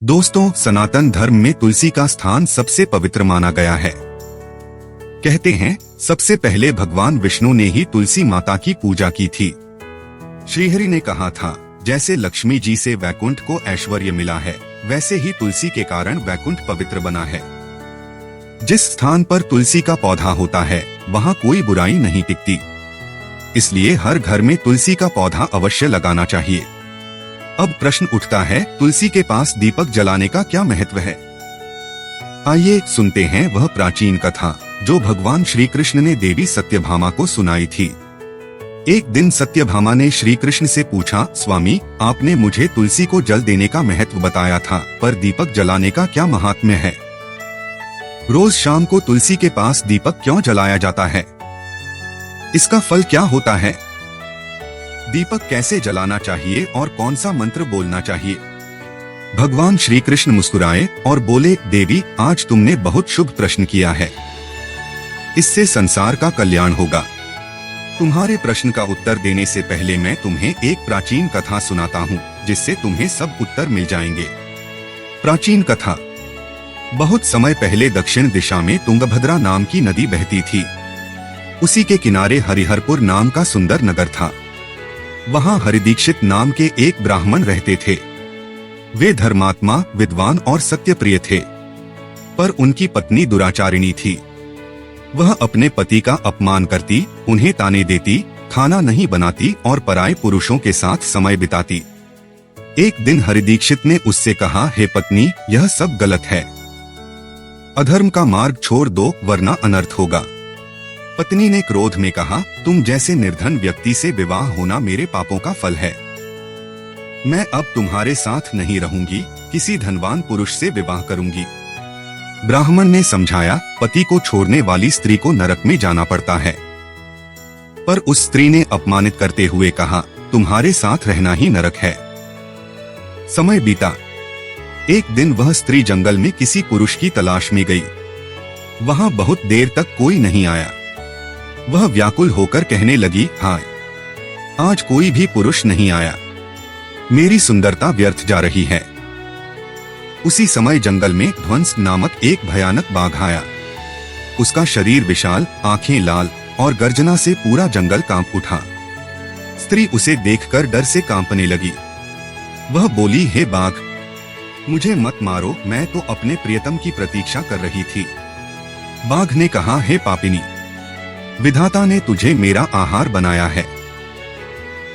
दोस्तों, सनातन धर्म में तुलसी का स्थान सबसे पवित्र माना गया है। कहते हैं सबसे पहले भगवान विष्णु ने ही तुलसी माता की पूजा की थी। श्रीहरि ने कहा था, जैसे लक्ष्मी जी से वैकुंठ को ऐश्वर्य मिला है, वैसे ही तुलसी के कारण वैकुंठ पवित्र बना है। जिस स्थान पर तुलसी का पौधा होता है, वहाँ कोई बुराई नहीं टिकती। इसलिए हर घर में तुलसी का पौधा अवश्य लगाना चाहिए। अब प्रश्न उठता है, तुलसी के पास दीपक जलाने का क्या महत्व है? आइए सुनते हैं वह प्राचीन कथा जो भगवान श्री कृष्ण ने देवी सत्यभामा को सुनाई थी। एक दिन सत्यभामा ने श्री कृष्ण से पूछा, स्वामी, आपने मुझे तुलसी को जल देने का महत्व बताया था, पर दीपक जलाने का क्या महात्म्य है? रोज शाम को तुलसी के पास दीपक क्यों जलाया जाता है? इसका फल क्या होता है? दीपक कैसे जलाना चाहिए और कौन सा मंत्र बोलना चाहिए? भगवान श्री कृष्ण मुस्कुराए और बोले, देवी, आज तुमने बहुत शुभ प्रश्न किया है। इससे संसार का कल्याण होगा। तुम्हारे प्रश्न का उत्तर देने से पहले मैं तुम्हें एक प्राचीन कथा सुनाता हूँ, जिससे तुम्हें सब उत्तर मिल जाएंगे। प्राचीन कथा। बहुत समय पहले दक्षिण दिशा में तुंगभद्रा नाम की नदी बहती थी। उसी के किनारे हरिहरपुर नाम का सुंदर नगर था। वहाँ हरिदीक्षित नाम के एक ब्राह्मण रहते थे। वे धर्मात्मा, विद्वान और सत्यप्रिय थे, पर उनकी पत्नी दुराचारिणी थी। वह अपने पति का अपमान करती, उन्हें ताने देती, खाना नहीं बनाती और पराये पुरुषों के साथ समय बिताती। एक दिन हरिदीक्षित ने उससे कहा, हे पत्नी, यह सब गलत है। अधर्म का मार्ग छोड़ दो, वरना अनर्थ होगा। पत्नी ने क्रोध में कहा, तुम जैसे निर्धन व्यक्ति से विवाह होना मेरे पापों का फल है। मैं अब तुम्हारे साथ नहीं रहूंगी, किसी धनवान पुरुष से विवाह करूंगी। ब्राह्मण ने समझाया, पति को छोड़ने वाली स्त्री को नरक में जाना पड़ता है। पर उस स्त्री ने अपमानित करते हुए कहा, तुम्हारे साथ रहना ही नरक है। समय बीता। एक दिन वह स्त्री जंगल में किसी पुरुष की तलाश में गई। वहां बहुत देर तक कोई नहीं आया। वह व्याकुल होकर कहने लगी, हाय, आज कोई भी पुरुष नहीं आया। मेरी सुंदरता व्यर्थ जा रही है। उसी समय जंगल में ध्वंस नामक एक भयानक बाघ आया। उसका शरीर विशाल, आंखें लाल और गर्जना से पूरा जंगल कांप उठा। स्त्री उसे देखकर डर से कांपने लगी। वह बोली, हे बाघ, मुझे मत मारो, मैं तो अपने प्रियतम की प्रतीक्षा कर रही थी। बाघ ने कहा, हे पापिनी, विधाता ने तुझे मेरा आहार बनाया है।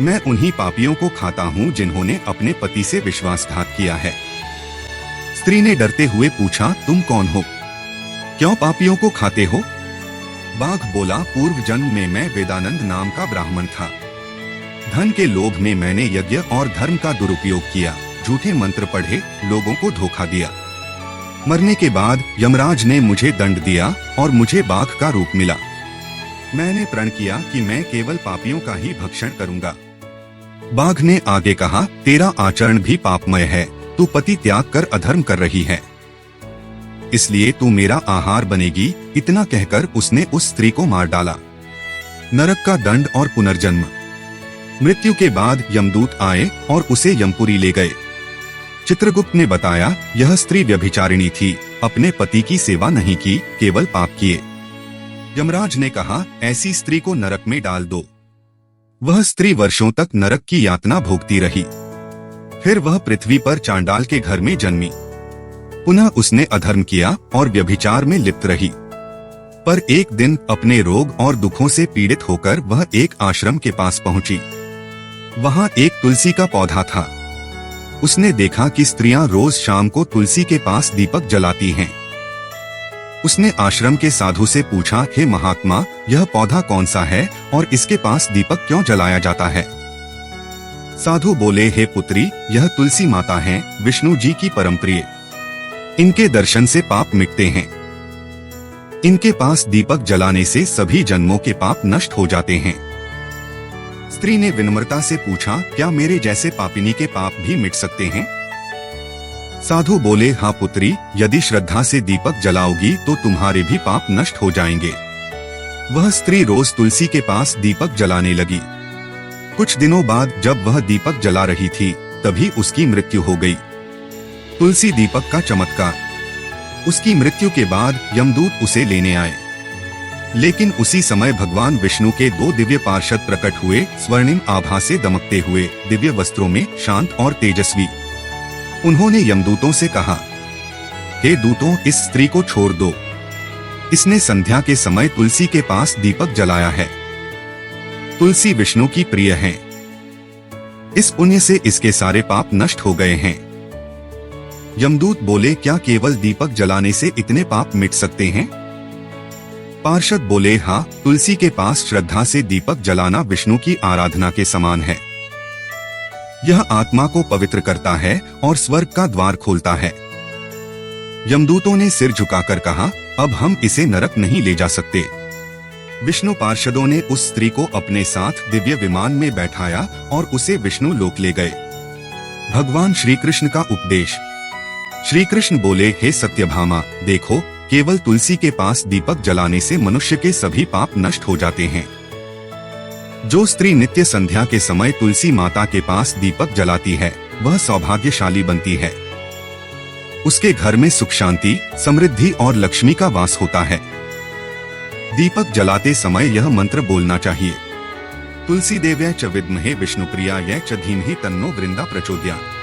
मैं उन्हीं पापियों को खाता हूँ जिन्होंने अपने पति से विश्वासघात किया है। स्त्री ने डरते हुए पूछा, तुम कौन हो? क्यों पापियों को खाते हो? बाघ बोला, पूर्व जन्म में मैं वेदानंद नाम का ब्राह्मण था। धन के लोभ में मैंने यज्ञ और धर्म का दुरुपयोग किया, झूठे मंत्र पढ़े, लोगों को धोखा दिया। मरने के बाद यमराज ने मुझे दंड दिया और मुझे बाघ का रूप मिला। मैंने प्रण किया कि मैं केवल पापियों का ही भक्षण करूंगा। बाघ ने आगे कहा, तेरा आचरण भी पापमय है, तू पति त्याग कर अधर्म कर रही है, इसलिए तू मेरा आहार बनेगी। इतना कहकर उसने उस स्त्री को मार डाला। नरक का दंड और पुनर्जन्म। मृत्यु के बाद यमदूत आए और उसे यमपुरी ले गए। चित्रगुप्त ने बताया, यह स्त्री व्यभिचारिणी थी, अपने पति की सेवा नहीं की, केवल पाप किए। यमराज ने कहा, ऐसी स्त्री को नरक में डाल दो। वह स्त्री वर्षों तक नरक की यातना भोगती रही। फिर वह पृथ्वी पर चांडाल के घर में जन्मी। पुनः उसने अधर्म किया और व्यभिचार में लिप्त रही। पर एक दिन अपने रोग और दुखों से पीड़ित होकर वह एक आश्रम के पास पहुंची। वहां एक तुलसी का पौधा था। उसने देखा कि स्त्रियां रोज शाम को तुलसी के पास दीपक जलाती हैं। उसने आश्रम के साधु से पूछा, हे महात्मा, यह पौधा कौन सा है और इसके पास दीपक क्यों जलाया जाता है? साधु बोले, हे पुत्री, यह तुलसी माता है, विष्णु जी की परम प्रिय। इनके दर्शन से पाप मिटते हैं। इनके पास दीपक जलाने से सभी जन्मों के पाप नष्ट हो जाते हैं। स्त्री ने विनम्रता से पूछा, क्या मेरे जैसे पापिनी के पाप भी मिट सकते हैं? साधु बोले, हाँ पुत्री, यदि श्रद्धा से दीपक जलाओगी तो तुम्हारे भी पाप नष्ट हो जाएंगे। वह स्त्री रोज तुलसी के पास दीपक जलाने लगी। कुछ दिनों बाद जब वह दीपक जला रही थी, तभी उसकी मृत्यु हो गई। तुलसी दीपक का चमत्कार। उसकी मृत्यु के बाद यमदूत उसे लेने आए, लेकिन उसी समय भगवान विष्णु के दो दिव्य पार्षद प्रकट हुए, स्वर्णिम आभा से दमकते हुए, दिव्य वस्त्रों में, शांत और तेजस्वी। उन्होंने यमदूतों से कहा, हे दूतों, इस स्त्री को छोड़ दो। इसने संध्या के समय तुलसी के पास दीपक जलाया है। तुलसी विष्णु की प्रिय है। इस पुण्य से इसके सारे पाप नष्ट हो गए हैं। यमदूत बोले, क्या केवल दीपक जलाने से इतने पाप मिट सकते हैं? पार्षद बोले, हाँ, तुलसी के पास श्रद्धा से दीपक जलाना विष्णु की आराधना के समान है। यह आत्मा को पवित्र करता है और स्वर्ग का द्वार खोलता है। यमदूतों ने सिर झुकाकर कहा, अब हम इसे नरक नहीं ले जा सकते। विष्णु पार्षदों ने उस स्त्री को अपने साथ दिव्य विमान में बैठाया और उसे विष्णु लोक ले गए। भगवान श्री कृष्ण का उपदेश। श्री कृष्ण बोले, हे सत्यभामा, देखो, केवल तुलसी के पास दीपक जलाने से मनुष्य के सभी पाप नष्ट हो जाते हैं। जो स्त्री नित्य संध्या के समय तुलसी माता के पास दीपक जलाती है, वह सौभाग्यशाली बनती है। उसके घर में सुख, शांति, समृद्धि और लक्ष्मी का वास होता है। दीपक जलाते समय यह मंत्र बोलना चाहिए, तुलसी देव्यै च विद्महे विष्णुप्रियायै च धीमहि तन्नो वृंदा प्रचोदयात्।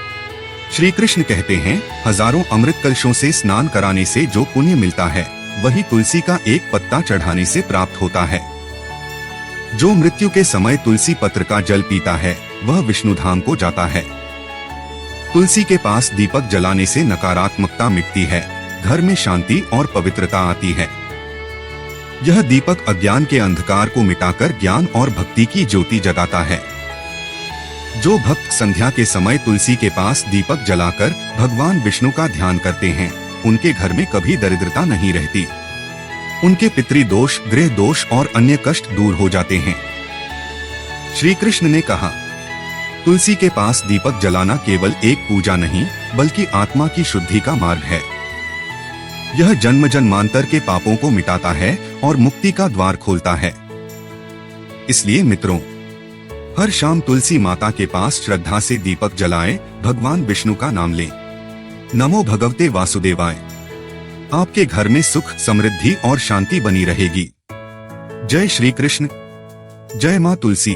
श्री कृष्ण कहते हैं, हजारों अमृत कलशों से स्नान कराने से जो पुण्य मिलता है, वही तुलसी का एक पत्ता चढ़ाने से प्राप्त होता है। जो मृत्यु के समय तुलसी पत्र का जल पीता है, वह विष्णु धाम को जाता है। तुलसी के पास दीपक जलाने से नकारात्मकता मिटती है, घर में शांति और पवित्रता आती है। यह दीपक अज्ञान के अंधकार को मिटाकर ज्ञान और भक्ति की ज्योति जगाता है। जो भक्त संध्या के समय तुलसी के पास दीपक जलाकर भगवान विष्णु का ध्यान करते हैं, उनके घर में कभी दरिद्रता नहीं रहती। उनके पितृदोष, गृह दोष और अन्य कष्ट दूर हो जाते हैं। श्री कृष्ण ने कहा, तुलसी के पास दीपक जलाना केवल एक पूजा नहीं, बल्कि आत्मा की शुद्धि का मार्ग है। यह जन्म जन्मांतर के पापों को मिटाता है और मुक्ति का द्वार खोलता है। इसलिए मित्रों, हर शाम तुलसी माता के पास श्रद्धा से दीपक जलाएं, भगवान विष्णु का नाम लें। नमो भगवते वासुदेवाय। आपके घर में सुख, समृद्धि और शांति बनी रहेगी। जय श्री कृष्ण। जय मां तुलसी।